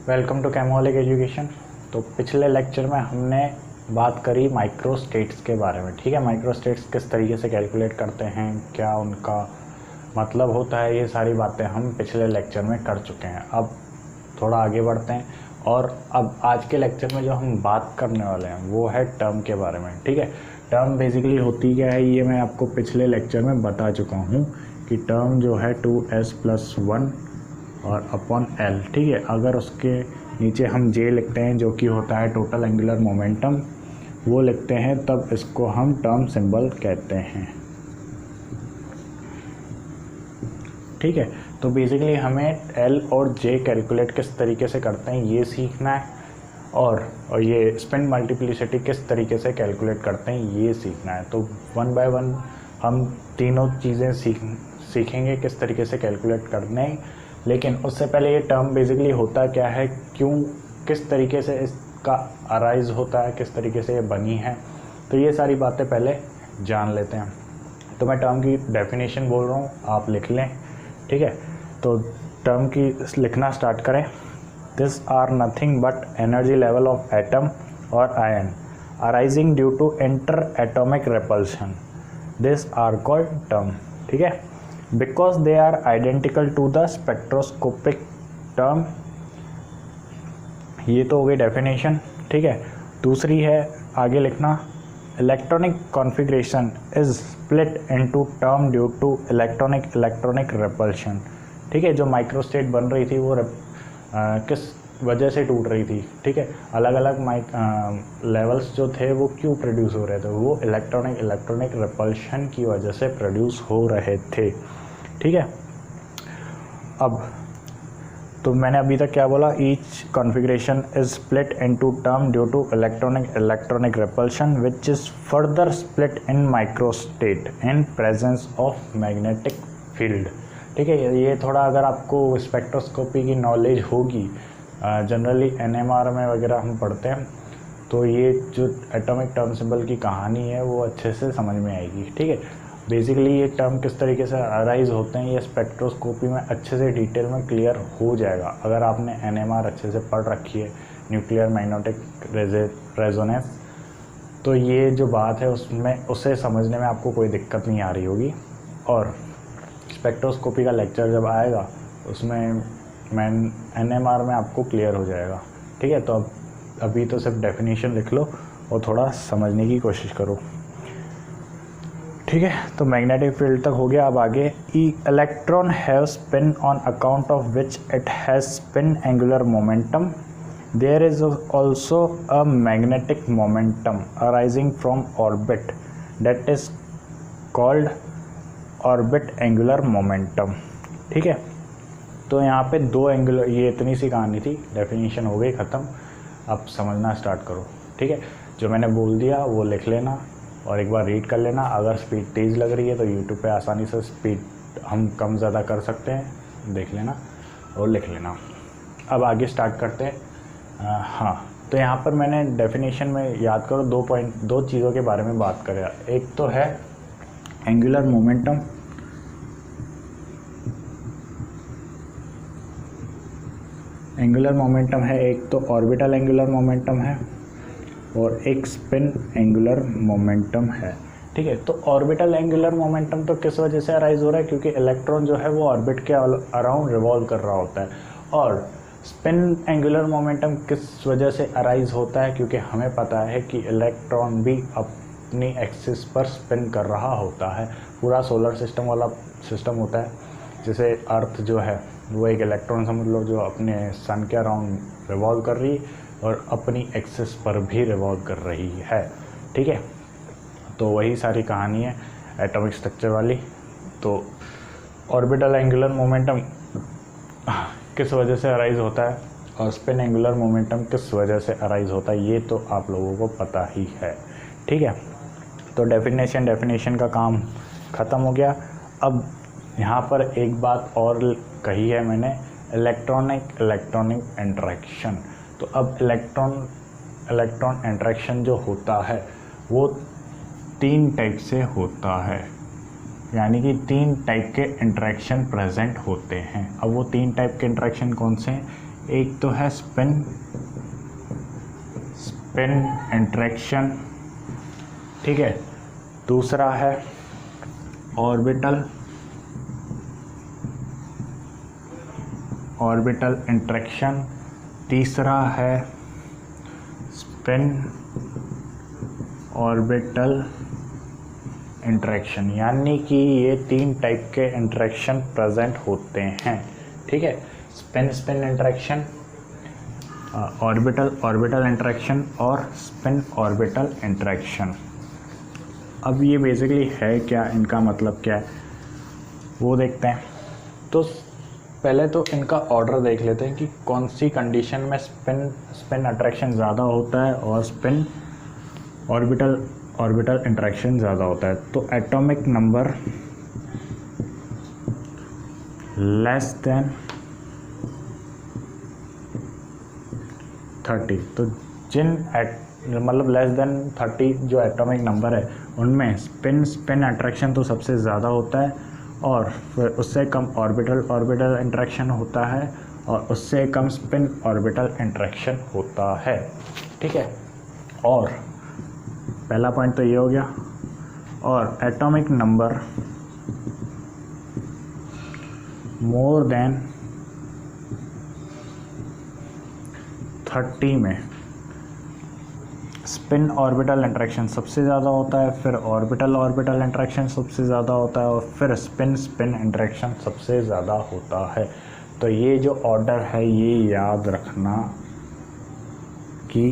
Welcome to कैमोलिक education. तो पिछले lecture में हमने बात करी माइक्रोस्टेट्स के बारे में। ठीक है, माइक्रोस्टेट्स किस तरीके से कैलकुलेट करते हैं, क्या उनका मतलब होता है, ये सारी बातें हम पिछले लेक्चर में कर चुके हैं। अब थोड़ा आगे बढ़ते हैं और अब आज के लेक्चर में जो हम बात करने वाले हैं वो है टर्म के बारे में। ठीक है, टर्म बेसिकली होती क्या है ये मैं आपको पिछले लेक्चर में बता चुका हूँ कि टर्म जो है 2s+1 और अपॉन एल। ठीक है, अगर उसके नीचे हम जे लिखते हैं जो कि होता है टोटल एंगुलर मोमेंटम, वो लिखते हैं, तब इसको हम टर्म सिंबल कहते हैं। ठीक है, तो बेसिकली हमें एल और जे कैलकुलेट किस तरीके से करते हैं ये सीखना है, और ये स्पिन मल्टीप्लिसिटी किस तरीके से कैलकुलेट करते हैं ये सीखना है। तो वन बाय वन हम तीनों चीज़ें सीखेंगे किस तरीके से कैलकुलेट करने हैं। लेकिन उससे पहले ये टर्म बेसिकली होता क्या है, क्यों, किस तरीके से इसका अराइज होता है, किस तरीके से ये बनी है, तो ये सारी बातें पहले जान लेते हैं। तो मैं टर्म की डेफिनेशन बोल रहा हूँ, आप लिख लें। ठीक है, तो टर्म की लिखना स्टार्ट करें। This are nothing but energy level of atom और ion arising due to inter atomic repulsion, this are called term. ठीक है, because they are identical to the spectroscopic term। ये तो हो गई डेफिनेशन। ठीक है, दूसरी है आगे लिखना, electronic configuration is split into term due to electronic repulsion. ठीक है, जो माइक्रोस्टेट बन रही थी वो किस वजह से टूट रही थी। ठीक है, अलग अलग लेवल्स जो थे वो क्यों प्रोड्यूस हो रहे थे, वो इलेक्ट्रॉनिक रेपल्शन की वजह से प्रोड्यूस हो रहे थे। ठीक है, अब तो मैंने अभी तक क्या बोला, each configuration is split into term due to electronic repulsion which is further split in microstate in presence of magnetic field. ठीक है, ये थोड़ा अगर आपको स्पेक्ट्रोस्कोपी की नॉलेज होगी, जनरली एनएमआर में वगैरह हम पढ़ते हैं, तो ये जो एटॉमिक टर्म सिंबल की कहानी है वो अच्छे से समझ में आएगी। ठीक है, बेसिकली ये टर्म किस तरीके से अराइज होते हैं ये स्पेक्ट्रोस्कोपी में अच्छे से डिटेल में क्लियर हो जाएगा अगर आपने एनएमआर अच्छे से पढ़ रखी है, न्यूक्लियर मैग्नेटिक रेजोनेंस। तो ये जो बात है उसमें उसे समझने में आपको कोई दिक्कत नहीं आ रही होगी, और स्पेक्ट्रोस्कोपी का लेक्चर जब आएगा उसमें मैं एनएमआर में आपको क्लियर हो जाएगा। ठीक है, तो अभी तो सिर्फ डेफिनेशन लिख लो और थोड़ा समझने की कोशिश करो। ठीक है, तो मैग्नेटिक फील्ड तक हो गया। अब आगे, electron have spin on account of which it has spin angular momentum, there is also a magnetic momentum arising from orbit that is called orbit angular momentum. ठीक है, तो यहाँ पे दो एंगुलर, ये इतनी सी कहानी थी, डेफिनेशन हो गई ख़त्म। अब समझना स्टार्ट करो। ठीक है, जो मैंने बोल दिया वो लिख लेना और एक बार रीड कर लेना। अगर स्पीड तेज़ लग रही है तो यूट्यूब पे आसानी से स्पीड हम कम ज़्यादा कर सकते हैं, देख लेना और लिख लेना। अब आगे स्टार्ट करते हैं। हाँ, तो यहाँ पर मैंने डेफिनेशन में याद करो दो चीज़ों के बारे में बात करें। एक तो है एंगुलर मोमेंटम, एंगुलर मोमेंटम है एक, तो ऑर्बिटल एंगुलर मोमेंटम है और एक स्पिन एंगुलर मोमेंटम है। ठीक है, तो ऑर्बिटल एंगुलर मोमेंटम तो किस वजह से अराइज हो रहा है, क्योंकि इलेक्ट्रॉन जो है वो ऑर्बिट के अराउंड रिवॉल्व कर रहा होता है। और स्पिन एंगुलर मोमेंटम किस वजह से अराइज होता है, क्योंकि हमें पता है कि इलेक्ट्रॉन भी अपनी एक्सिस पर स्पिन कर रहा होता है। पूरा सोलर सिस्टम वाला सिस्टम होता है, जैसे अर्थ जो है वो एक इलेक्ट्रॉन समझ लो जो अपने सन के अराउंड रिवॉल्व कर रही है और अपनी एक्सिस पर भी रिवॉल्व कर रही है। ठीक है, तो वही सारी कहानी है एटॉमिक स्ट्रक्चर वाली। तो ऑर्बिटल एंगुलर मोमेंटम किस वजह से अराइज होता है और स्पिन एंगुलर मोमेंटम किस वजह से अराइज होता है ये तो आप लोगों को पता ही है। ठीक है, तो डेफिनेशन का काम ख़त्म हो गया। अब यहाँ पर एक बात और कही है मैंने, इलेक्ट्रॉनिक इंटरेक्शन। तो अब इलेक्ट्रॉन इंटरेक्शन जो होता है वो 3 टाइप से होता है, यानी कि 3 टाइप के इंटरेक्शन प्रेजेंट होते हैं। अब वो 3 टाइप के इंटरेक्शन कौन से हैं एक तो है स्पिन इंटरेक्शन, ठीक है, दूसरा है ऑर्बिटल इंटरेक्शन, तीसरा है स्पिन ऑर्बिटल इंटरेक्शन। यानी कि ये 3 टाइप के इंटरेक्शन प्रेजेंट होते हैं, ठीक है, स्पिन इंटरेक्शन, ऑर्बिटल इंटरेक्शन और स्पिन ऑर्बिटल इंटरेक्शन। अब ये बेसिकली है क्या, इनका मतलब क्या है वो देखते हैं। तो पहले तो इनका ऑर्डर देख लेते हैं कि कौन सी कंडीशन में स्पिन अट्रैक्शन ज़्यादा होता है और स्पिन ऑर्बिटल इंटरेक्शन ज़्यादा होता है। तो एटॉमिक नंबर लेस देन 30, तो मतलब लेस देन 30 जो एटॉमिक नंबर है उनमें स्पिन अट्रैक्शन तो सबसे ज़्यादा होता है, और फिर उससे कम ऑर्बिटल इंटरेक्शन होता है, और उससे कम स्पिन ऑर्बिटल इंटरेक्शन होता है, ठीक है। और पहला पॉइंट तो ये हो गया। और एटॉमिक नंबर मोर देन 30 में स्पिन ऑर्बिटल इंटरेक्शन सबसे ज़्यादा होता है, फिर ऑर्बिटल इंटरेक्शन सबसे ज़्यादा होता है, और फिर स्पिन इंटरेक्शन सबसे ज़्यादा होता है। तो ये जो ऑर्डर है ये याद रखना कि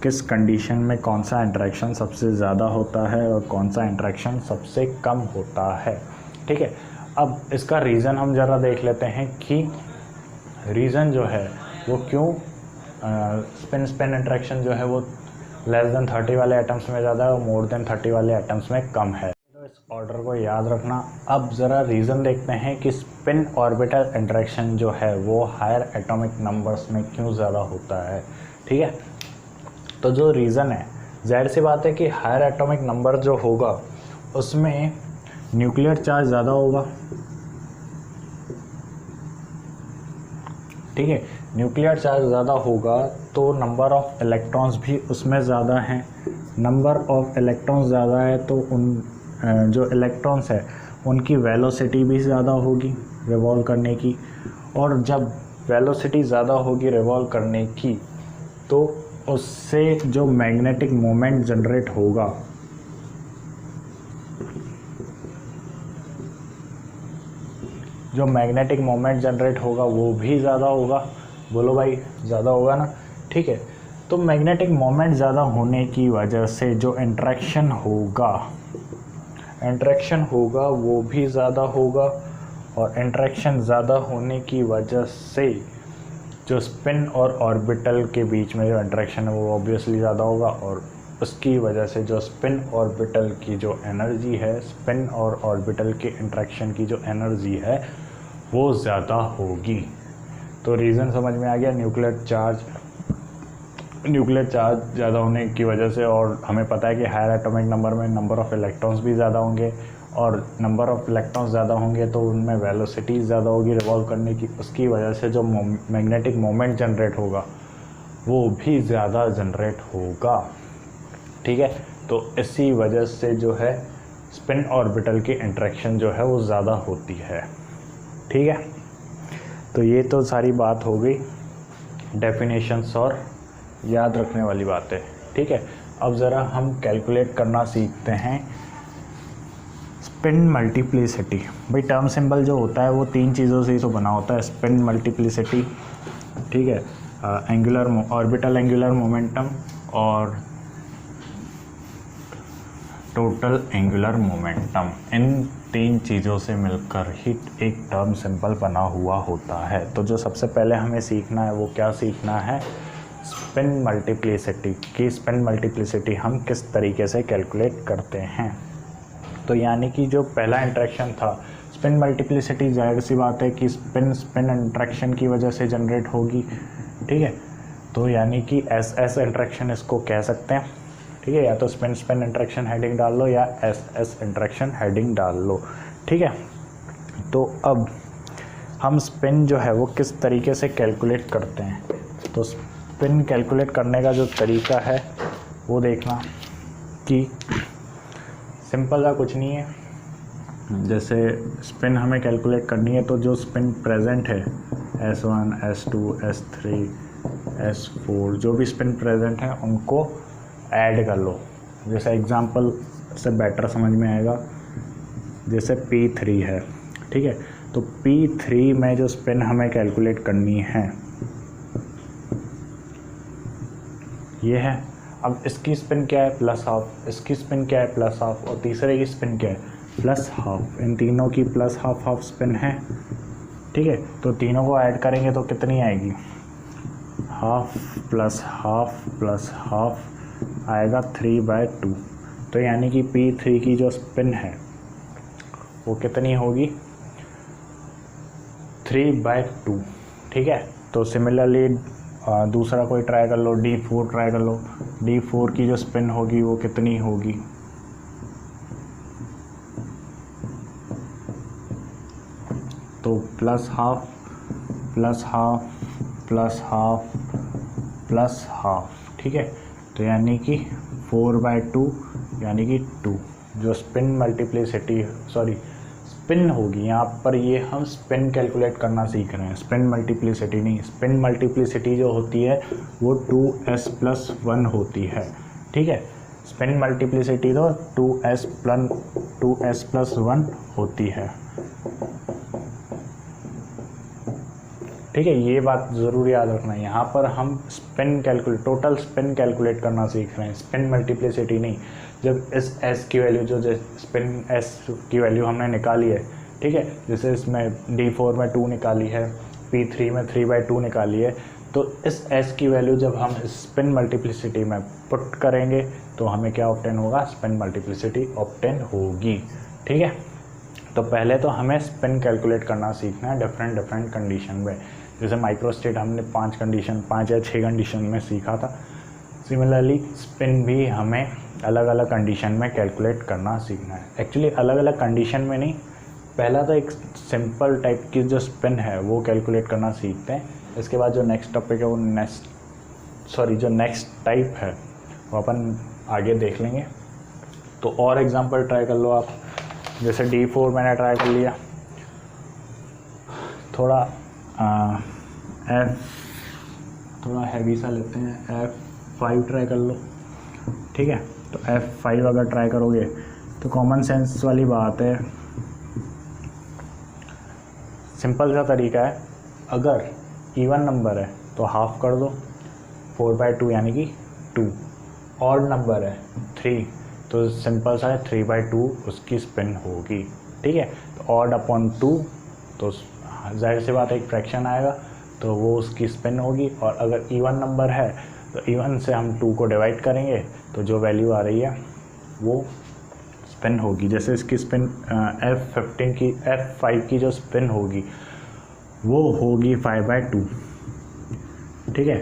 किस कंडीशन में कौन सा इंटरेक्शन सबसे ज़्यादा होता है और कौन सा इंटरेक्शन सबसे कम होता है, ठीक है। अब इसका रीज़न हम ज़रा देख लेते हैं कि रीज़न जो है वो क्यों स्पिन इंटरेक्शन जो है वो लेस देन 30 वाले एटम्स में ज़्यादा है और मोर देन 30 वाले एटम्स में कम है। तो इस ऑर्डर को याद रखना। अब ज़रा रीज़न देखते हैं कि स्पिन ऑर्बिटल इंटरेक्शन जो है वो हायर एटॉमिक नंबर्स में क्यों ज़्यादा होता है, ठीक है। तो जो रीज़न है, ज़ाहिर सी बात है कि हायर एटॉमिक नंबर जो होगा उसमें न्यूक्लियर चार्ज ज़्यादा होगा, ठीक है। न्यूक्लियर चार्ज ज़्यादा होगा तो नंबर ऑफ़ इलेक्ट्रॉन्स भी उसमें ज़्यादा हैं। नंबर ऑफ़ इलेक्ट्रॉन्स ज़्यादा है तो उन जो इलेक्ट्रॉन्स है उनकी वेलोसिटी भी ज़्यादा होगी रिवॉल्व करने की, और जब वेलोसिटी ज़्यादा होगी रिवॉल्व करने की तो उससे जो मैग्नेटिक मोमेंट जनरेट होगा वो भी ज़्यादा होगा। बोलो भाई, ज़्यादा होगा ना, ठीक है। तो मैग्नेटिक मोमेंट ज़्यादा होने की वजह से जो इंटरेक्शन होगा वो भी ज़्यादा होगा, और इंटरेक्शन ज़्यादा होने की वजह से जो स्पिन और ऑर्बिटल के बीच में जो इंटरेक्शन है वो ऑब्वियसली ज़्यादा होगा, और उसकी वजह से जो स्पिन ऑर्बिटल की जो एनर्जी है, स्पिन और ऑर्बिटल के इंटरेक्शन की जो एनर्जी है वो ज़्यादा होगी। तो रीज़न समझ में आ गया। न्यूक्लियर चार्ज ज़्यादा होने की वजह से, और हमें पता है कि हायर एटॉमिक नंबर में नंबर ऑफ़ इलेक्ट्रॉन्स भी ज़्यादा होंगे, और नंबर ऑफ़ इलेक्ट्रॉन्स ज़्यादा होंगे तो उनमें वेलोसिटी ज़्यादा होगी रिवॉल्व करने की, उसकी वजह से जो मैग्नेटिक मोमेंट जनरेट होगा वो भी ज़्यादा जनरेट होगा, ठीक है। तो इसी वजह से जो है स्पिन ऑर्बिटल की इंटरेक्शन जो है वो ज़्यादा होती है, ठीक है। तो ये तो सारी बात हो गई डेफिनेशंस और याद रखने वाली बातें, ठीक है। अब ज़रा हम कैलकुलेट करना सीखते हैं स्पिन मल्टीप्लिसिटी। भाई टर्म सिंबल जो होता है वो 3 चीज़ों से ही तो बना होता है, स्पिन मल्टीप्लिसिटी, ठीक है, ऑर्बिटल एंगुलर मोमेंटम और टोटल एंगुलर मोमेंटम। इन 3 चीज़ों से मिलकर ही एक टर्म सिंबल बना हुआ होता है। तो जो सबसे पहले हमें सीखना है वो क्या सीखना है, स्पिन मल्टीप्लिसिटी की स्पिन मल्टीप्लिसिटी हम किस तरीके से कैलकुलेट करते हैं। तो यानी कि जो पहला इंटरेक्शन था स्पिन मल्टीप्लिसिटी, जाहिर सी बात है कि स्पिन इंटरेक्शन की वजह से जनरेट होगी, ठीक है। तो यानी कि एस इंटरेक्शन इसको कह सकते हैं, ठीक है। या तो स्पिन इंटरेक्शन हेडिंग डाल लो या एस इंटरेक्शन हेडिंग डाल लो, ठीक है। तो अब हम स्पिन जो है वो किस तरीके से कैलकुलेट करते हैं। तो स्पिन कैलकुलेट करने का जो तरीका है वो देखना कि सिंपल सा कुछ नहीं है। जैसे स्पिन हमें कैलकुलेट करनी है तो जो स्पिन प्रेजेंट है S1, S2, S3, S4 जो भी स्पिन प्रेजेंट है उनको ऐड कर लो। जैसे एग्जांपल से बेटर समझ में आएगा, जैसे P3 है, ठीक है। तो P3 में जो स्पिन हमें कैलकुलेट करनी है ये है। अब इसकी स्पिन क्या है, प्लस हाफ, इसकी स्पिन क्या है, प्लस हाफ, और तीसरे की स्पिन क्या है, प्लस हाफ। इन तीनों की प्लस हाफ हाफ स्पिन है, ठीक है। तो तीनों को ऐड करेंगे तो कितनी आएगी, हाफ प्लस हाफ आएगा 3/2। तो यानी कि P3 की जो स्पिन है वो कितनी होगी, 3/2, ठीक है। तो सिमिलरली दूसरा कोई ट्राई कर लो, D4 ट्राई कर लो। D4 की जो स्पिन होगी वो कितनी होगी, तो plus half plus half plus half plus half, ठीक है। तो यानी कि 4/2 यानी कि 2 जो स्पिन मल्टीप्लिसिटी स्पिन होगी। यहाँ पर ये हम स्पिन कैलकुलेट करना सीख रहे हैं, स्पिन मल्टीप्लिसिटी नहीं। स्पिन मल्टीप्लिसिटी जो होती है वो 2s+1 होती है, ठीक है। स्पिन मल्टीप्लिसिटी तो 2s+1 होती है, ठीक है। ये बात ज़रूर याद रखना है। यहाँ पर हम स्पिन टोटल स्पिन कैलकुलेट करना सीख रहे हैं, स्पिन मल्टीप्लिसिटी नहीं। जब इस s की वैल्यू जो स्पिन s की वैल्यू हमने निकाली है, ठीक है, जैसे इसमें D4 में 2 निकाली है, P3 में 3/2 निकाली है, तो इस s की वैल्यू जब हम स्पिन मल्टीप्लिसिटी में पुट करेंगे तो हमें क्या ऑब्टेन होगा, स्पिन मल्टीप्लिसिटी ऑब्टेन होगी, ठीक है। तो पहले तो हमें स्पिन कैलकुलेट करना सीखना है डिफरेंट कंडीशन में। जैसे माइक्रोस्टेट हमने 5 या 6 कंडीशन में सीखा था, सिमिलरली स्पिन भी हमें अलग अलग कंडीशन में कैलकुलेट करना सीखना है। एक्चुअली अलग अलग कंडीशन में नहीं, पहला तो एक सिंपल टाइप की जो स्पिन है वो कैलकुलेट करना सीखते हैं। इसके बाद जो नेक्स्ट टॉपिक है वो जो नेक्स्ट टाइप है वो अपन आगे देख लेंगे। तो और एग्जांपल ट्राई कर लो आप। जैसे D4 मैंने ट्राई कर लिया, थोड़ा थोड़ा हैवी सा लेते हैं, F5 ट्राई कर लो, ठीक है। तो F5 अगर ट्राई करोगे तो कॉमन सेंस वाली बात है, सिंपल सा तरीका है। अगर इवन नंबर है तो हाफ कर दो, 4/2 यानी कि 2। ऑड नंबर है 3 तो सिंपल सा है 3/2 उसकी स्पिन होगी, ठीक है। तो ऑड अपॉन 2 तो जाहिर सी बात है एक फ्रैक्शन आएगा तो वो उसकी स्पिन होगी। और अगर इवन नंबर है तो इवन से हम 2 को डिवाइड करेंगे तो जो वैल्यू आ रही है वो स्पिन होगी। जैसे इसकी स्पिन F5 की जो स्पिन होगी वो होगी 5/2, ठीक है।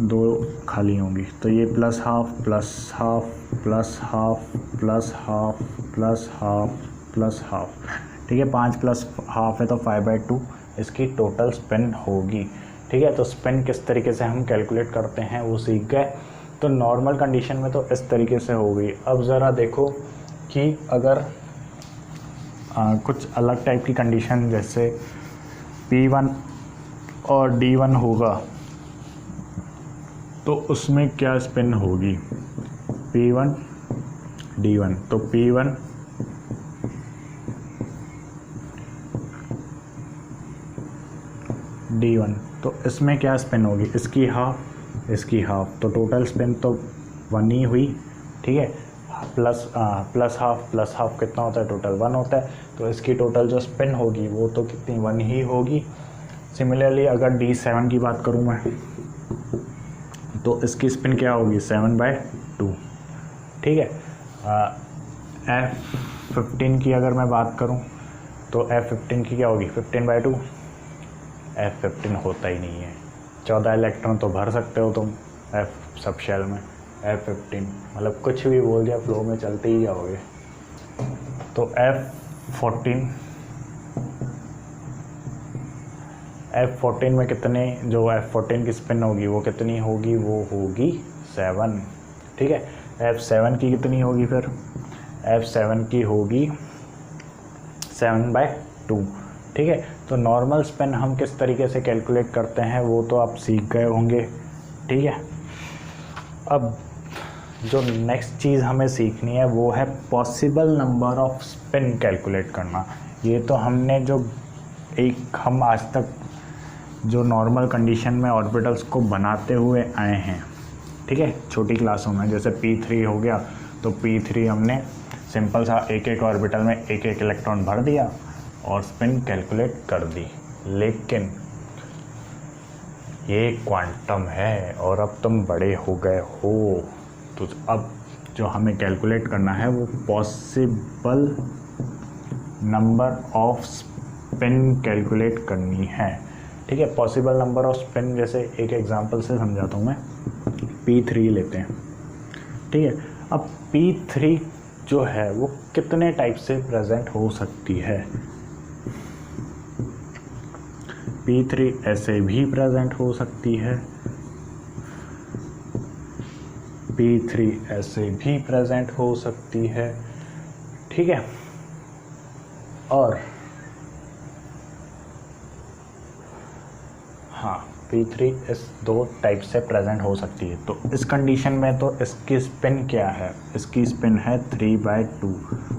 2 खाली होंगी तो ये plus half plus half plus half plus half plus half plus half, ठीक है। 5 प्लस हाफ है तो 5/2 इसकी टोटल स्पिन होगी, ठीक है। तो स्पिन किस तरीके से हम कैलकुलेट करते हैं वो सीख गए। तो नॉर्मल कंडीशन में तो इस तरीके से हो गई। अब ज़रा देखो कि अगर कुछ अलग टाइप की कंडीशन जैसे P1 और D1 होगा तो उसमें क्या स्पिन होगी, P1 D1। तो P1 D1 तो इसमें क्या स्पिन होगी, इसकी हाफ इसकी हाफ, तो टोटल स्पिन तो 1 ही हुई, ठीक है। प्लस हाफ कितना होता है, टोटल 1 होता है। तो इसकी टोटल जो स्पिन होगी वो तो कितनी 1 ही होगी। सिमिलरली अगर D7 की बात करूँ मैं तो इसकी स्पिन क्या होगी, 7/2, ठीक है। F15 की अगर मैं बात करूं तो F15 की क्या होगी, 15/2। F15 होता ही नहीं है, 14 इलेक्ट्रॉन तो भर सकते हो तुम F सब शेल में, F15 मतलब कुछ भी बोल दिया फ्लो में चलते ही जाओगे। तो F14 F14 में कितने, जो F14 की स्पिन होगी वो कितनी होगी, वो होगी 7, ठीक है। F7 की कितनी होगी, फिर F7 की होगी 7/2, ठीक है। तो नॉर्मल स्पिन हम किस तरीके से कैलकुलेट करते हैं वो तो आप सीख गए होंगे, ठीक है। अब जो नेक्स्ट चीज़ हमें सीखनी है वो है possible number off spin calculate करना। ये तो हमने जो हम आज तक जो नॉर्मल कंडीशन में ऑर्बिटल्स को बनाते हुए आए हैं, ठीक है, छोटी क्लासों में, जैसे P3 हो गया, तो P3 हमने सिंपल सा एक एक ऑर्बिटल में एक एक इलेक्ट्रॉन भर दिया और स्पिन कैलकुलेट कर दी। लेकिन ये क्वांटम है और अब तुम बड़े हो गए हो, तो अब जो हमें कैलकुलेट करना है वो possible number off spin calculate करनी है, ठीक है। पॉसिबल नंबर ऑफ स्पिन, जैसे एक एग्जांपल से समझाता हूँ मैं। P3 लेते हैं, ठीक है। अब P3 जो है वो कितने टाइप से प्रेजेंट हो सकती है। P3 ऐसे भी प्रेजेंट हो सकती है, P3 ऐसे भी प्रेजेंट हो सकती है, ठीक है। और हाँ, P3 इस दो टाइप से प्रेजेंट हो सकती है। तो इस कंडीशन में तो इसकी स्पिन क्या है, इसकी स्पिन है 3/2,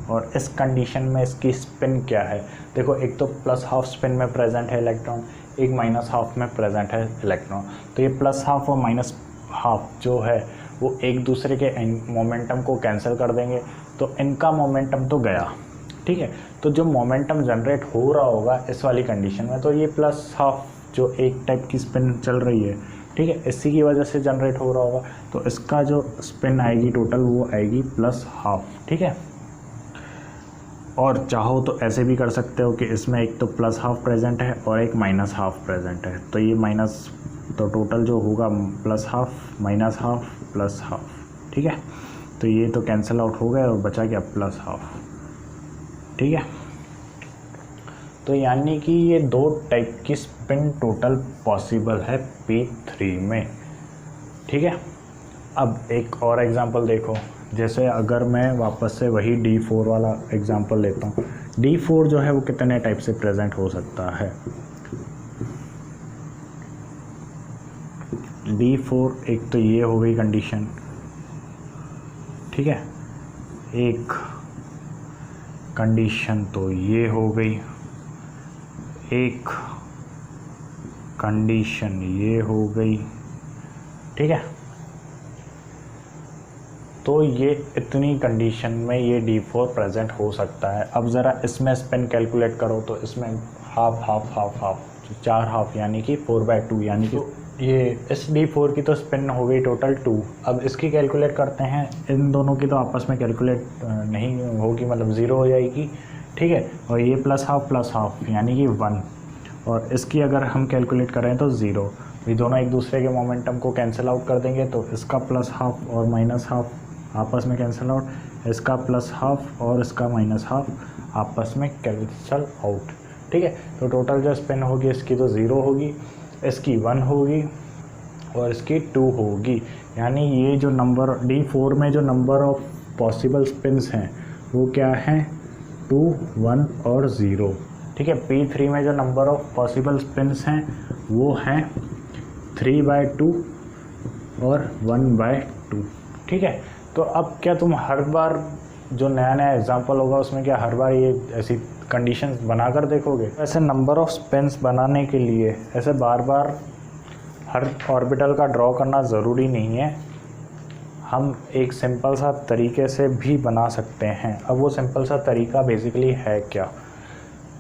और इस कंडीशन में इसकी स्पिन क्या है, देखो एक तो प्लस हाफ स्पिन में प्रेजेंट है इलेक्ट्रॉन, एक माइनस हाफ में प्रेजेंट है इलेक्ट्रॉन। तो ये प्लस हाफ और माइनस हाफ जो है वो एक दूसरे के मोमेंटम को कैंसिल कर देंगे, तो इनका मोमेंटम तो गया, ठीक है। तो जो मोमेंटम जनरेट हो रहा होगा इस वाली कंडीशन में, तो ये प्लस हाफ जो एक टाइप की स्पिन चल रही है, ठीक है, इसी की वजह से जनरेट हो रहा होगा, तो इसका जो स्पिन आएगी टोटल वो आएगी प्लस हाफ, ठीक है। और चाहो तो ऐसे भी कर सकते हो कि इसमें एक तो प्लस हाफ प्रेजेंट है और एक माइनस हाफ प्रेजेंट है, तो ये माइनस, तो टोटल जो होगा plus half minus half plus half, ठीक है। तो ये तो कैंसिल आउट हो गए और बचा क्या, प्लस हाफ, ठीक है। तो यानी कि ये दो टाइप की स्पिन टोटल पॉसिबल है P3 में, ठीक है। अब एक और एग्जांपल देखो, जैसे अगर मैं वापस से वही D4 वाला एग्जांपल लेता हूँ। D4 जो है वो कितने टाइप से प्रेजेंट हो सकता है। D4 एक तो ये हो गई कंडीशन, ठीक है, एक कंडीशन तो ये हो गई, एक कंडीशन ये हो गई, ठीक है। तो ये इतनी कंडीशन में ये D4 प्रेजेंट हो सकता है। अब ज़रा इसमें स्पिन कैलकुलेट करो, तो इसमें half half half half, 4 half यानी कि 4/2, यानी कि ये इस D4 की तो स्पिन हो गई टोटल 2। अब इसकी कैलकुलेट करते हैं, इन दोनों की तो आपस में कैलकुलेट नहीं होगी, मतलब 0 हो जाएगी, ठीक है। और ये प्लस हाफ यानी कि 1, और इसकी अगर हम कैलकुलेट करें तो 0। ये दोनों एक दूसरे के मोमेंटम को कैंसिल आउट कर देंगे, तो इसका प्लस हाफ और माइनस हाफ आपस में कैंसिल आउट, इसका प्लस हाफ और इसका माइनस हाफ आपस में कैंसिल आउट, ठीक है। तो टोटल जो स्पिन होगी इसकी तो 0 होगी, इसकी 1 होगी और इसकी 2 होगी। यानी ये जो नंबर D4 में जो नंबर ऑफ पॉसिबल स्पिन्स हैं वो क्या हैं, 2, 1 और 0, ठीक है। P3 में जो नंबर ऑफ पॉसिबल स्पिन्स हैं वो हैं 3/2 और 1/2, ठीक है। तो अब क्या तुम हर बार जो नया नया एग्जांपल होगा उसमें क्या हर बार ये ऐसी कंडीशंस बनाकर देखोगे? ऐसे नंबर ऑफ स्पिन्स बनाने के लिए ऐसे बार बार हर ऑर्बिटल का ड्रॉ करना ज़रूरी नहीं है, हम एक सिंपल सा तरीके से भी बना सकते हैं। अब वो सिंपल सा तरीका बेसिकली है क्या,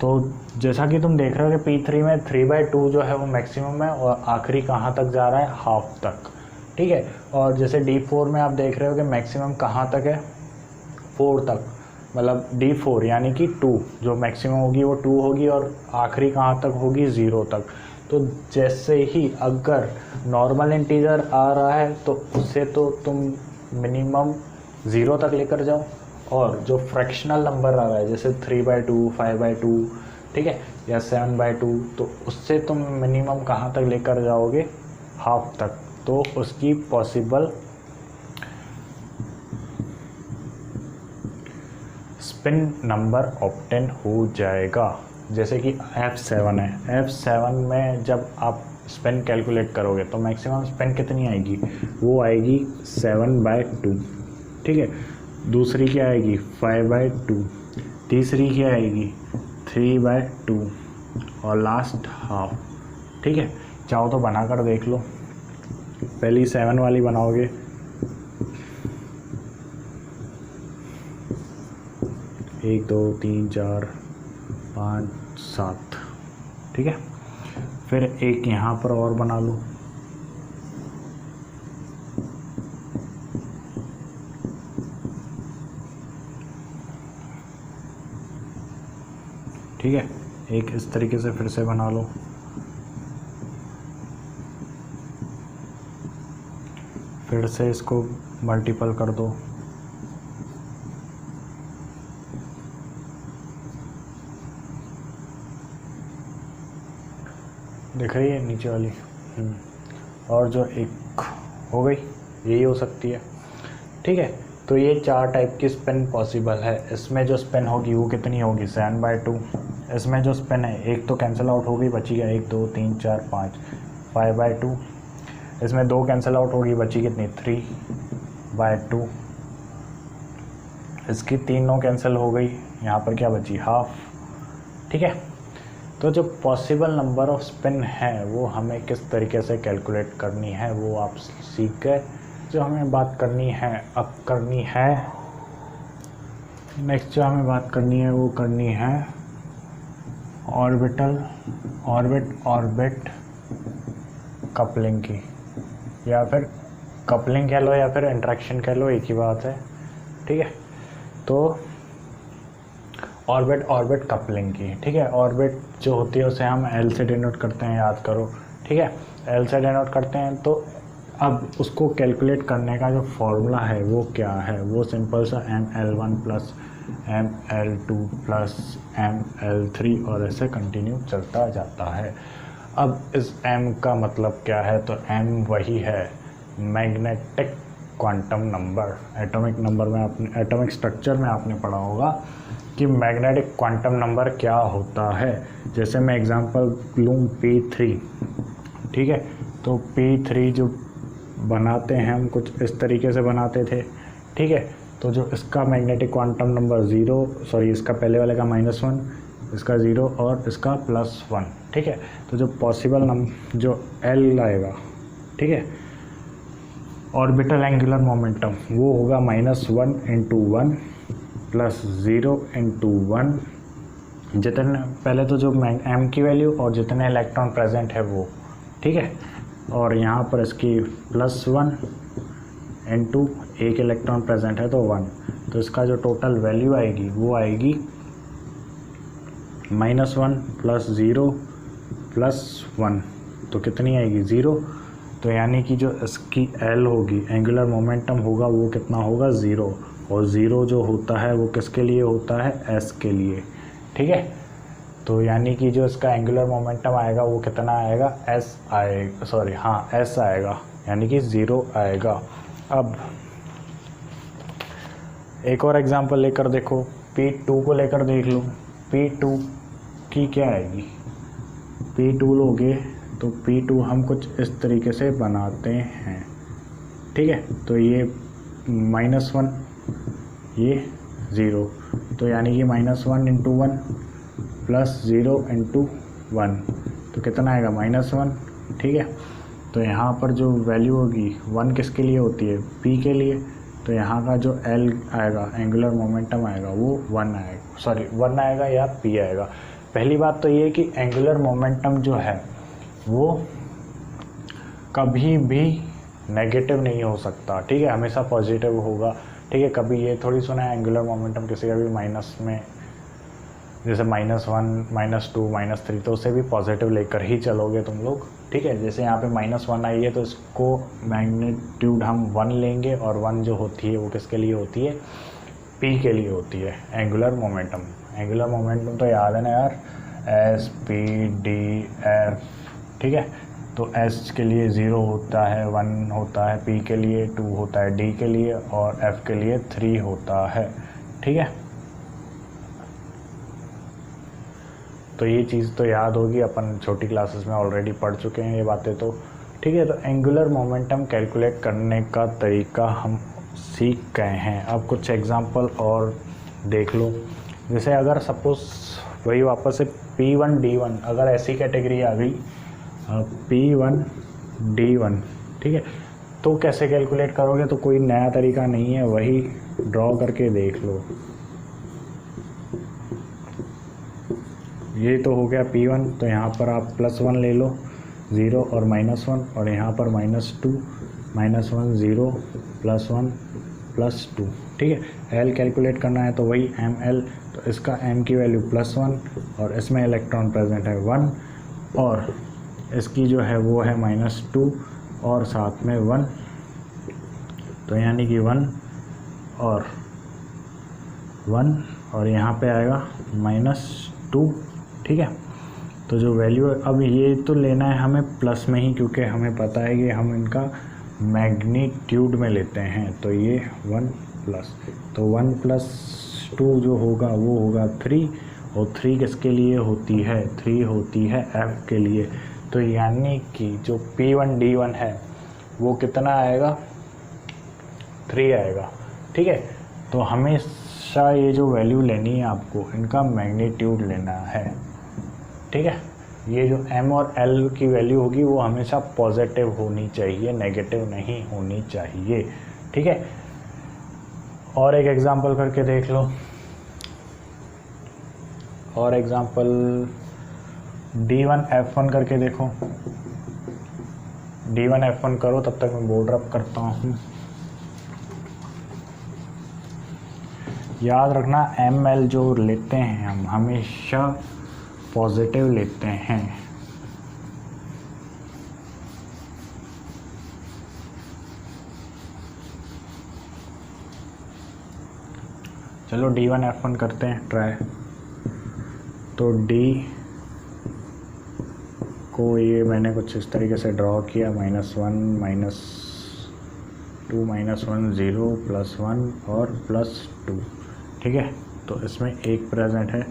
तो जैसा कि तुम देख रहे हो कि P3 में 3/2 जो है वो मैक्सिमम है और आखिरी कहाँ तक जा रहा है, हाफ तक, ठीक है। और जैसे D4 में आप देख रहे हो कि मैक्सिमम कहाँ तक है, 4 तक, मतलब D4 यानी कि 2 जो मैक्सिमम होगी वो 2 होगी और आखिरी कहाँ तक होगी, 0 तक। तो जैसे ही अगर नॉर्मल इंटीजर आ रहा है तो उससे तो तुम मिनिमम 0 तक लेकर जाओ, और जो फ्रैक्शनल नंबर आ रहा है जैसे 3/2, 5/2, ठीक है, या 7/2, तो उससे तुम मिनिमम कहाँ तक लेकर जाओगे, हाफ तक, तो उसकी पॉसिबल स्पिन नंबर ऑब्टेन हो जाएगा। जैसे कि F7 है, F7 में जब आप स्पिन कैलकुलेट करोगे तो मैक्सिमम स्पिन कितनी आएगी, वो आएगी 7/2, ठीक है। दूसरी क्या आएगी 5/2, तीसरी क्या आएगी 3/2 और लास्ट हाफ, ठीक है। चाहो तो बनाकर देख लो, पहली 7 वाली बनाओगे, एक 2 3 4 5 7, ठीक है। फिर एक यहाँ पर और बना लो, ठीक है। एक इस तरीके से फिर से बना लो, फिर से इसको मल्टीपल कर दो, दिख रही है नीचे वाली, और जो एक हो गई, यही हो सकती है, ठीक है। तो ये 4 टाइप की स्पिन पॉसिबल है। इसमें जो स्पिन होगी वो कितनी होगी 7/2। इसमें जो स्पिन है एक तो कैंसिल आउट होगी, बची गया 1 2 3 4 5, 5/2। इसमें 2 कैंसिल आउट होगी, बची कितनी 3/2। इसकी तीनों कैंसिल हो गई, यहाँ पर क्या बची हाफ, ठीक है। तो जो पॉसिबल नंबर ऑफ स्पिन है वो हमें किस तरीके से कैलकुलेट करनी है वो आप सीख गए। जो हमें बात करनी है अब करनी है नेक्स्ट, जो हमें बात करनी है वो करनी है ऑर्बिट कपलिंग की, या फिर कपलिंग कह लो या फिर इंटरेक्शन कह लो, एक ही बात है, ठीक है। तो ऑर्बिट कपलिंग की, ठीक है। ऑर्बिट जो होती है उसे हम एल से डिनोट करते हैं, याद करो, ठीक है। एल से डिनोट करते हैं। तो अब उसको कैलकुलेट करने का जो फॉर्मूला है वो क्या है, वो सिंपल सा ML1 plus ML2 plus ML3 और ऐसे कंटिन्यू चलता जाता है। अब इस M का मतलब क्या है, तो M वही है magnetic quantum number. Atomic number में आपने एटॉमिक स्ट्रक्चर में आपने पढ़ा होगा कि मैग्नेटिक क्वांटम नंबर क्या होता है। जैसे मैं एग्जांपल लूँ P3, ठीक है। तो P3 जो बनाते हैं हम कुछ इस तरीके से बनाते थे, ठीक है। तो जो इसका मैग्नेटिक क्वांटम नंबर इसका पहले वाले का -1, इसका 0 और इसका +1, ठीक है। तो जो पॉसिबल नंबर जो L आएगा, ठीक है, ऑर्बिटल एंगुलर मोमेंटम वो होगा -1 × 1 + 0 × 1, जितने पहले तो जो M की वैल्यू और जितने इलेक्ट्रॉन प्रेजेंट है वो, ठीक है। और यहाँ पर इसकी +1 × एक इलेक्ट्रॉन प्रेजेंट है तो 1, तो इसका जो टोटल वैल्यू आएगी वो आएगी -1 + 0 + 1, तो कितनी आएगी 0। तो यानी कि जो इसकी L होगी, एंगुलर मोमेंटम होगा, वो कितना होगा 0, और 0 जो होता है वो किसके लिए होता है, S के लिए, ठीक है। तो यानी कि जो इसका एंगुलर मोमेंटम आएगा वो कितना आएगा, S आएगा, यानी कि 0 आएगा। अब एक और एग्जांपल लेकर देखो, P2 को लेकर देख लो। P2 की क्या आएगी, P2 लोगे तो P2 हम कुछ इस तरीके से बनाते हैं, ठीक है। तो ये -1, ये 0, तो यानी कि -1 × 1 + 0 × 1, तो कितना आएगा -1, ठीक है। तो यहाँ पर जो वैल्यू होगी 1 किसके लिए होती है, P के लिए, तो यहाँ का जो L आएगा, एंगुलर मोमेंटम आएगा, वो 1 आएगा या P आएगा। पहली बात तो ये कि एंगुलर मोमेंटम जो है वो कभी भी नेगेटिव नहीं हो सकता, ठीक है, हमेशा पॉजिटिव होगा, ठीक है। कभी ये थोड़ी सुना है एंगुलर मोमेंटम किसी का भी माइनस में, जैसे -1 -2 -3, तो उसे भी पॉजिटिव लेकर ही चलोगे तुम लोग, ठीक है। जैसे यहाँ पे -1 आई है तो इसको मैग्नीट्यूड हम 1 लेंगे, और 1 जो होती है वो किसके लिए होती है, P के लिए होती है, एंगुलर मोमेंटम। एंगुलर मोमेंटम तो याद है ना यार, एस पी डी एफ, ठीक है। तो एस के लिए 0 होता है, 1 होता है, पी के लिए 2 होता है, डी के लिए, और एफ के लिए 3 होता है, ठीक है। तो ये चीज़ तो याद होगी, अपन छोटी क्लासेस में ऑलरेडी पढ़ चुके हैं ये बातें तो, ठीक है। तो एंगुलर मोमेंटम कैलकुलेट करने का तरीका हम सीख गए हैं। अब कुछ एग्जांपल और देख लो। जैसे अगर सपोज वही वापस से P1 D1, अगर ऐसी कैटेगरी आ गई P1 D1, ठीक है, तो कैसे कैलकुलेट करोगे? तो कोई नया तरीका नहीं है, वही ड्रॉ करके देख लो। ये तो हो गया P1, तो यहाँ पर आप +1 ले लो, 0 और -1, और यहाँ पर -2, -1 0 +1 +2, ठीक है। L कैलकुलेट करना है तो वही ML, तो इसका M की वैल्यू +1, और इसमें इलेक्ट्रॉन प्रेजेंट है 1, और इसकी जो है वो है -2 और साथ में 1, तो यानी कि 1 और 1, और यहाँ पे आएगा -2, ठीक है। तो जो वैल्यू, अब ये तो लेना है हमें प्लस में ही, क्योंकि हमें पता है कि हम इनका मैग्नीट्यूड में लेते हैं। तो ये 1 प्लस, तो 1 + 2 जो होगा वो होगा 3, और 3 किसके लिए होती है? 3 होती है F के लिए। तो यानी कि जो P1 D1 है वो कितना आएगा? 3 आएगा, ठीक है। तो हमेशा ये जो वैल्यू लेनी है आपको, इनका मैग्नीट्यूड लेना है, ठीक है। ये जो M और L की वैल्यू होगी वो हमेशा पॉजिटिव होनी चाहिए, नेगेटिव नहीं होनी चाहिए, ठीक है। और एक एग्जांपल करके देख लो, और एग्जांपल D1 F1 करके देखो। D1 F1 करो, तब तक मैं बोर्ड रब करता हूँ। याद रखना ML जो लेते हैं हम हमेशा पॉजिटिव लेते हैं। चलो D1 F1 करते हैं ट्राई। तो D को ये मैंने कुछ इस तरीके से ड्रॉ किया, -1 -2 -1 0 +1 और +2, ठीक है। तो इसमें एक प्रेजेंट है।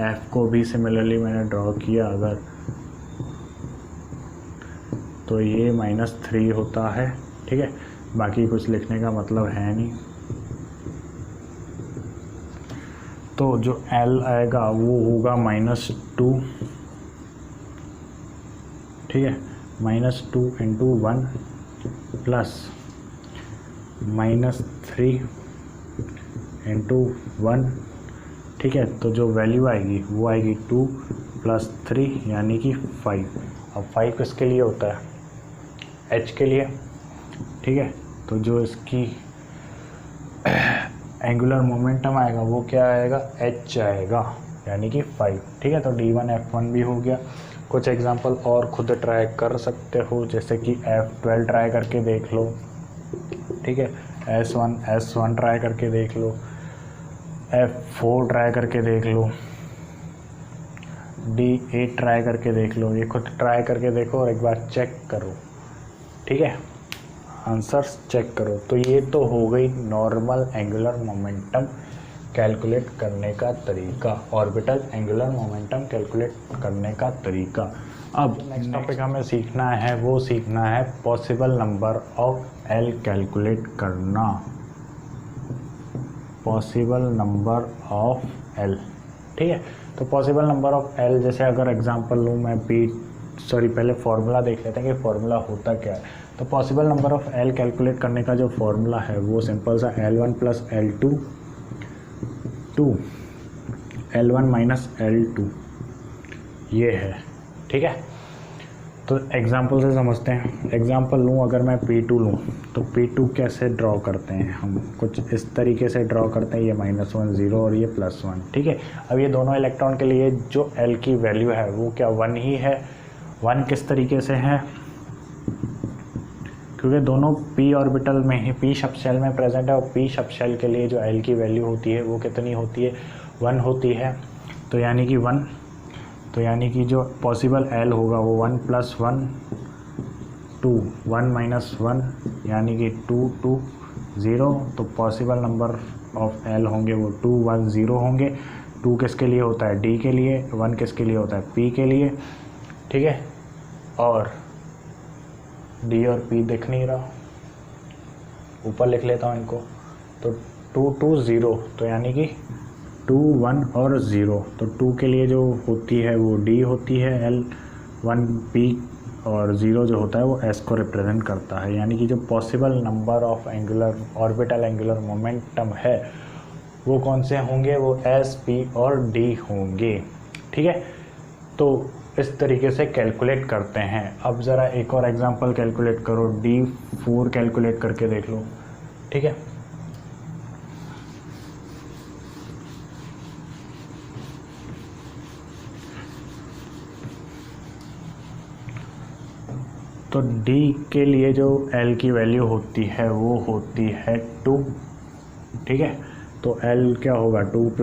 F को भी सिमिलरली मैंने ड्रॉ किया अगर, तो ये -3 होता है, ठीक है। बाकी कुछ लिखने का मतलब है नहीं। तो जो L आएगा वो होगा -2, ठीक है, -2 × 1 प्लस -3 × 1, ठीक है। तो जो वैल्यू आएगी वो आएगी 2 + 3 यानी कि 5। अब 5 किसके लिए होता है? H के लिए, ठीक है। तो जो इसकी एंगुलर मोमेंटम आएगा वो क्या आएगा? H आएगा, यानी कि 5, ठीक है। तो D1 F1 भी हो गया। कुछ एग्जांपल और खुद ट्राई कर सकते हो, जैसे कि F12 ट्राई करके देख लो, ठीक है। S1 ट्राई करके देख लो, F4 ट्राई करके देख लो, D8 ट्राई करके देख लो। ये खुद ट्राई करके देखो और एक बार चेक करो, ठीक है, आंसर्स चेक करो। तो ये तो हो गई नॉर्मल एंगुलर मोमेंटम कैलकुलेट करने का तरीका, ऑर्बिटल एंगुलर मोमेंटम कैलकुलेट करने का तरीका। अब नेक्स्ट टॉपिक हमें सीखना है, वो सीखना है possible number of L calculate करना, पॉसिबल नंबर ऑफ L, ठीक है। तो पॉसिबल नंबर ऑफ L, जैसे अगर एग्जांपल लूँ मैं पहले फार्मूला देख लेते हैं कि फार्मूला होता क्या है। तो possible number of L calculate करने का जो फार्मूला है वो सिंपल सा L1 + L2 L1 - L2 ये है, ठीक है। तो एग्जांपल से समझते हैं। एग्जांपल लूँ अगर मैं P2 लूँ, तो P2 कैसे ड्रॉ करते हैं हम? कुछ इस तरीके से ड्रॉ करते हैं, ये -1 0 और ये +1, ठीक है। अब ये दोनों इलेक्ट्रॉन के लिए जो L की वैल्यू है वो क्या 1 ही है। 1 किस तरीके से है? क्योंकि दोनों p ऑर्बिटल में ही, p सब शेल में प्रेजेंट है, और p सब शेल के लिए जो L की वैल्यू होती है वो कितनी होती है? 1 होती है। तो यानी कि 1 तो यानी कि जो पॉसिबल L होगा वो 1 + 1 2, 1 - 1 यानी कि 2 2 0। तो पॉसिबल नंबर ऑफ L होंगे वो 2 1 0 होंगे। 2 किसके लिए होता है? D के लिए। 1 किसके लिए होता है? P के लिए। ठीक है, और D और P दिख नहीं रहा, ऊपर लिख लेता हूँ इनको। तो 2 2 0, तो यानी कि 2 1 और 0। तो 2 के लिए जो होती है वो D होती है L, 1 P और 0 जो होता है वो S को रिप्रेजेंट करता है। यानी कि जो possible number of angular orbital angular momentum है वो कौन से होंगे? वो S, P और D होंगे। ठीक है, तो इस तरीके से कैलकुलेट करते हैं। अब ज़रा एक और एग्जांपल कैलकुलेट करो, D4 कैलकुलेट करके देख लो। ठीक है, तो D के लिए जो L की वैल्यू होती है वो होती है 2। ठीक है, तो L क्या होगा? 2 +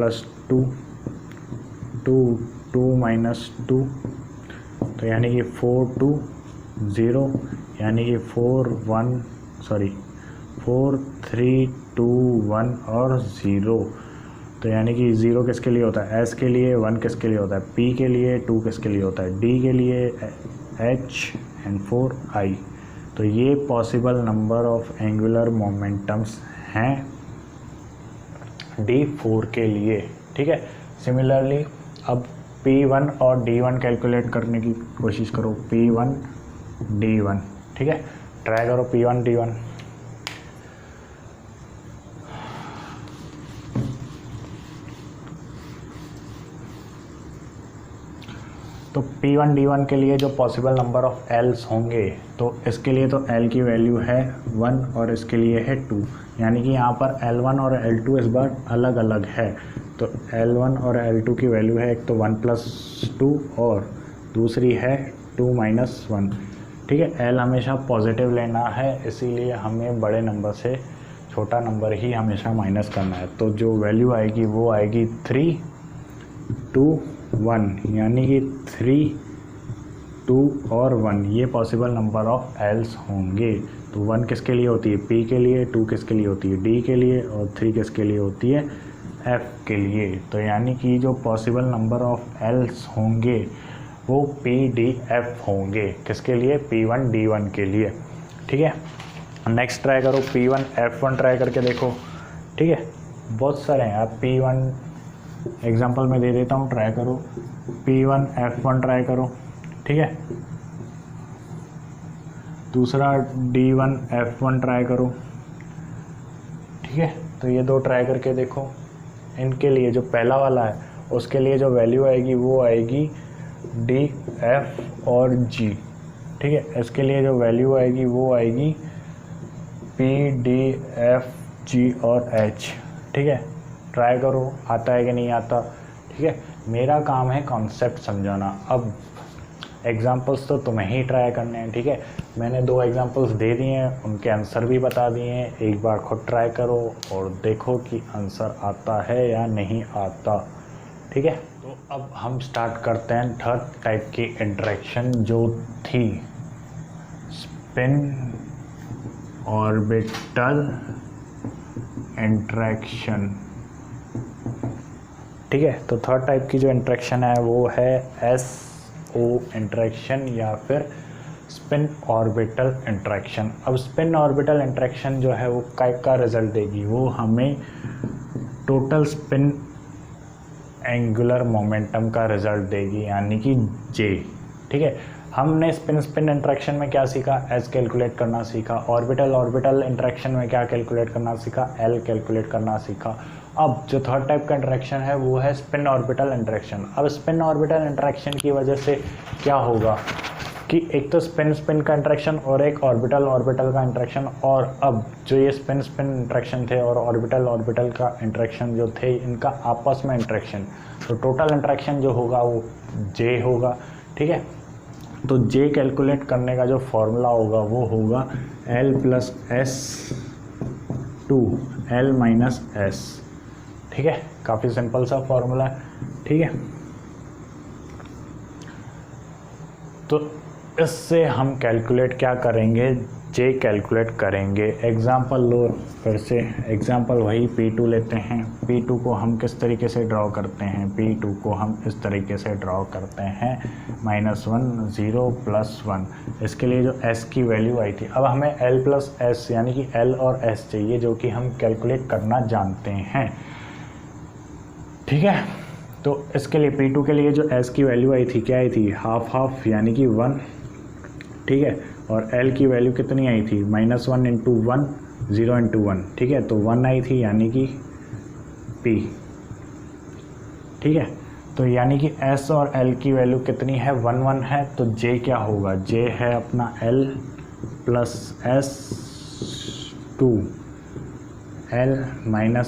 2 2 2 - 2, तो यानी कि 4 2 0, यानी कि 4 3 2 1 और 0। तो यानी कि 0 किसके लिए होता है? S के लिए। 1 किसके लिए होता है? P के लिए। 2 किसके लिए होता है? D के लिए। H and 4 I। तो ये possible number of angular momentums हैं D4 के लिए। ठीक है, सिमिलरली अब P1 और D1 कैलकुलेट करने की कोशिश करो। P1 D1। ठीक है, ट्राई करो P1 D1। तो P1 D1 के लिए जो पॉसिबल नंबर ऑफ L's होंगे, तो इसके लिए तो L की वैल्यू है 1 और इसके लिए है 2, यानी कि यहाँ पर L1 और L2 इस बार अलग अलग है। तो L1 और L2 की वैल्यू है, एक तो 1 + 2 और दूसरी है 2 - 1। ठीक है, L हमेशा पॉजिटिव लेना है, इसीलिए हमें बड़े नंबर से छोटा नंबर ही हमेशा माइनस करना है। तो जो वैल्यू आएगी वो आएगी 3 2 1, यानी कि 3 2 और 1 ये पॉसिबल नंबर ऑफ L's होंगे। तो 1 किसके लिए होती है? P के लिए। 2 किसके लिए होती है? D के लिए। और 3 किसके लिए होती है? F के लिए। तो यानी कि जो पॉसिबल नंबर ऑफ L's होंगे वो P D F होंगे। किसके लिए? P1 D1 के लिए। ठीक है, नेक्स्ट ट्राई करो P1 F1 ट्राई करके देखो। ठीक है, बहुत सारे हैं, आप P1 एग्जांपल में दे देता हूँ, ट्राई करो। P1 F1 ट्राई करो। ठीक है, दूसरा D1 F1 ट्राई करो। ठीक है, तो ये दो ट्राई करके देखो। इनके लिए जो पहला वाला है उसके लिए जो वैल्यू आएगी वो आएगी D F और G। ठीक है, इसके लिए जो वैल्यू आएगी वो आएगी P D F G और H। ठीक है, ट्राई करो आता है कि नहीं आता। ठीक है, मेरा काम है कॉन्सेप्ट समझाना। अब एग्जांपल्स तो तुम्हें ही ट्राई करने हैं। ठीक है, मैंने 2 एग्जांपल्स दे दिए हैं, उनके आंसर भी बता दिए हैं। एक बार खुद ट्राई करो और देखो कि आंसर आता है या नहीं आता। ठीक है, तो अब हम स्टार्ट करते हैं थर्ड टाइप की इंटरेक्शन जो थी स्पिन ऑर्बिटल इंटरेक्शन। ठीक है, तो थर्ड टाइप की जो इंटरेक्शन है वो है SO इंटरेक्शन या फिर स्पिन ऑर्बिटल इंटरेक्शन। अब स्पिन ऑर्बिटल इंटरेक्शन जो है वो का रिजल्ट देगी, वो हमें टोटल स्पिन एंगुलर मोमेंटम का रिजल्ट देगी, यानी कि J। ठीक है, हमने स्पिन इंटरेक्शन में क्या सीखा? S कैलकुलेट करना सीखा। ऑर्बिटल इंटरेक्शन में क्या कैलकुलेट करना सीखा? L कैलकुलेट करना सीखा। अब जो थर्ड टाइप का इंटरेक्शन है वो है स्पिन ऑर्बिटल इंटरेक्शन। अब स्पिन ऑर्बिटल इंटरेक्शन की वजह से क्या होगा कि एक तो स्पिन का इंटरेक्शन और एक ऑर्बिटल का इंटरेक्शन, और अब जो ये स्पिन इंटरेक्शन थे और ऑर्बिटल का इंटरेक्शन जो थे, इनका आपस में इंटरेक्शन, तो टोटल इंटरेक्शन जो होगा वो J होगा। ठीक है, तो J कैलकुलेट करने का जो फॉर्मूला होगा वो होगा L + S to L - S। ठीक है, काफ़ी सिंपल सा फॉर्मूला है। ठीक है, तो इससे हम कैलकुलेट क्या करेंगे, जे कैलकुलेट करेंगे। एग्जांपल लो, फिर से एग्जांपल वही P2 लेते हैं। P2 को हम किस तरीके से ड्रॉ करते हैं, P2 को हम इस तरीके से ड्रॉ करते हैं -1 0 +1। इसके लिए जो S की वैल्यू आई थी, अब हमें L + S यानी कि L और S चाहिए, जो कि हम कैलकुलेट करना जानते हैं। ठीक है, तो इसके लिए P2 के लिए जो S की वैल्यू आई थी, क्या आई थी, हाफ यानी कि 1। ठीक है, और L की वैल्यू कितनी आई थी, -1 × 1 0 × 1। ठीक है, तो 1 आई थी यानी कि P। ठीक है, तो यानी कि S और L की वैल्यू कितनी है, 1 1 है। तो J क्या होगा, J है अपना L + S 2 L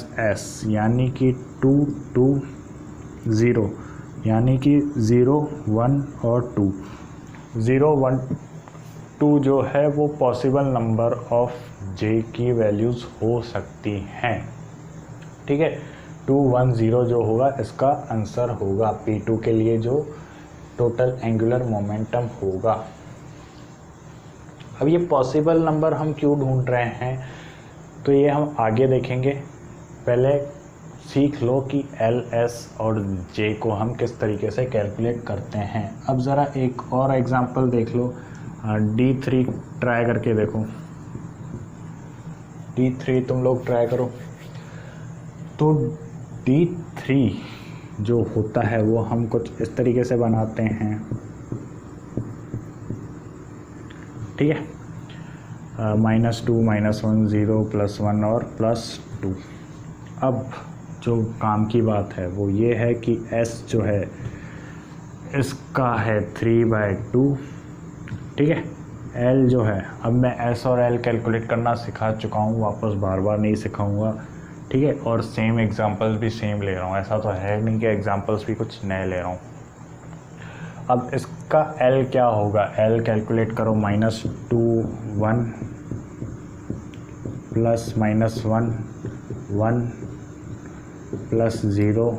- S यानी कि 2 2 0 यानी कि 0 1 और 2। 0 1 2 जो है वो पॉसिबल नंबर ऑफ J की वैल्यूज़ हो सकती हैं। ठीक है, 2 1 0 जो होगा इसका आंसर होगा P2 के लिए जो टोटल एंगुलर मोमेंटम होगा। अब ये पॉसिबल नंबर हम क्यों ढूंढ रहे हैं, तो ये हम आगे देखेंगे। पहले सीख लो कि L S और J को हम किस तरीके से कैलकुलेट करते हैं। अब ज़रा एक और एग्जांपल देख लो, D3 ट्राई करके देखो। D3 तुम लोग ट्राई करो। तो D3 जो होता है वो हम कुछ इस तरीके से बनाते हैं। ठीक है, -2 -1 0 +1 और +2। अब जो काम की बात है वो ये है कि S जो है इसका है 3/2। ठीक है, L जो है, अब मैं S और L कैलकुलेट करना सिखा चुका हूँ, वापस बार बार नहीं सिखाऊंगा। ठीक है, और सेम एग्जांपल्स भी सेम ले रहा हूँ, ऐसा तो है नहीं कि एग्जांपल्स भी कुछ नए ले रहा हूँ। अब इसका L क्या होगा, L कैलकुलेट करो, -2 1 + -1 1 +0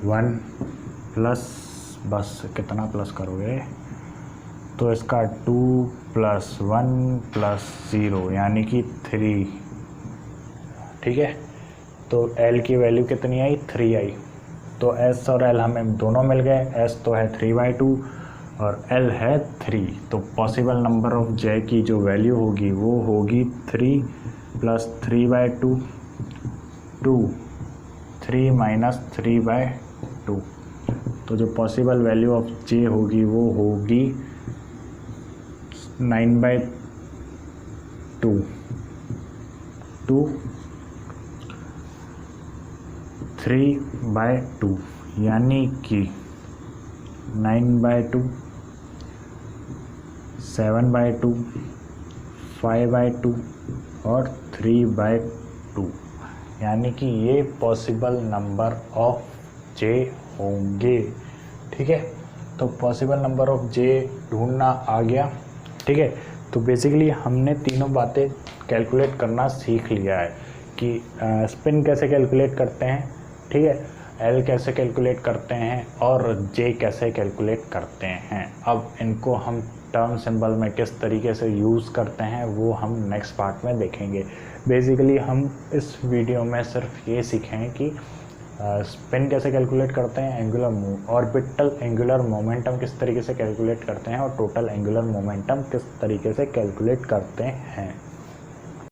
1 प्लस, बस कितना प्लस करोगे, तो इसका 2 + 1 + 0 यानी कि 3। ठीक है, तो L की वैल्यू कितनी आई, 3 आई। तो S और L हमें दोनों मिल गए। S तो है 3/2 और L है 3। तो पॉसिबल नंबर ऑफ J की जो वैल्यू होगी वो होगी 3 + 3/2 2 3 - 3/2। तो जो पॉसिबल वैल्यू ऑफ J होगी वो होगी 9/2 2 3/2 यानी कि 9/2 7/2 5/2 और 3/2 यानी कि ये पॉसिबल नंबर ऑफ J होंगे। ठीक है, तो पॉसिबल नंबर ऑफ J ढूंढना आ गया। ठीक है, तो बेसिकली हमने तीनों बातें कैलकुलेट करना सीख लिया है कि स्पिन कैसे कैलकुलेट करते हैं। ठीक है, L कैसे कैलकुलेट करते हैं और J कैसे कैलकुलेट करते हैं। अब इनको हम टर्म सिंबल में किस तरीके से यूज़ करते हैं वो हम नेक्स्ट पार्ट में देखेंगे। बेसिकली हम इस वीडियो में सिर्फ ये सीखें कि स्पिन कैसे कैलकुलेट करते हैं, एंगुलर ऑर्बिटल एंगुलर मोमेंटम किस तरीके से कैलकुलेट करते हैं और टोटल एंगुलर मोमेंटम किस तरीके से कैलकुलेट करते हैं।